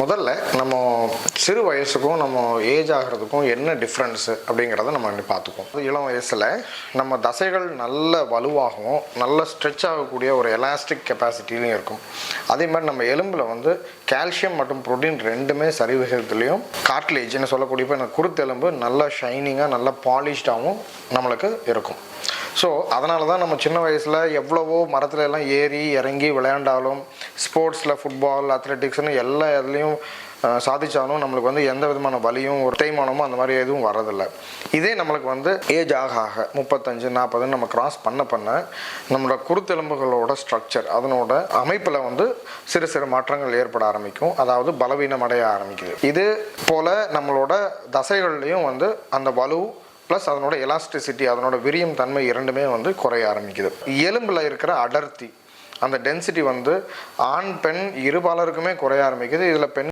முதல்ல நம்ம சிறு வயசுக்கும் நம்ம ஏஜ் ஆகிறதுக்கும் என்ன டிஃப்ரென்ஸு அப்படிங்கிறத நம்ம பார்த்துக்குவோம். இளம் வயசில் நம்ம தசைகள் நல்ல வலுவாகவும் நல்ல ஸ்ட்ரெச் ஆகக்கூடிய ஒரு எலாஸ்டிக் கெப்பாசிட்டிலையும் இருக்கும். அதே மாதிரி நம்ம எலும்பில் கால்சியம் மற்றும் புரோட்டீன் ரெண்டுமே சரிவிகிதத்துலேயும் கார்ட்லேஜ்னு சொல்லக்கூடிய இப்போ எனக்கு குருத்தெலும்பு நல்லா ஷைனிங்காக நல்லா பாலிஷ்டாகவும் நம்மளுக்கு இருக்கும். ஸோ அதனால தான் நம்ம சின்ன வயசில் எவ்வளவோ மரத்துல எல்லாம் ஏறி இறங்கி விளையாண்டாலும் ஸ்போர்ட்ஸில் ஃபுட்பால் அத்லெட்டிக்ஸ்னு எல்லா இதுலேயும் சாதித்தாலும் நம்மளுக்கு எந்த விதமான வலியும் ஒரு தேய்மானமும் அந்த மாதிரி எதுவும் வரதில்லை. இதே நம்மளுக்கு ஏஜ் ஆக 35 40 நம்ம கிராஸ் பண்ண நம்மளோட குருத்தெலும்புகளோட ஸ்ட்ரக்சர் அதனோட அமைப்பில் சிறு சிறு மாற்றங்கள் ஏற்பட ஆரம்பிக்கும். அதாவது பலவீனம் அடைய ஆரம்பிக்குது. இது போல் நம்மளோட தசைகள்லேயும் அந்த வலு ப்ளஸ் அதனோட எலாஸ்டிசிட்டி அதனோட விரியும் தன்மை இரண்டுமே குறைய ஆரம்பிக்குது. எலும்பில் இருக்கிற அடர்த்தி அந்த டென்சிட்டி ஆண் பெண் இருபாலருக்குமே குறைய ஆரம்பிக்குது. இதில் பெண்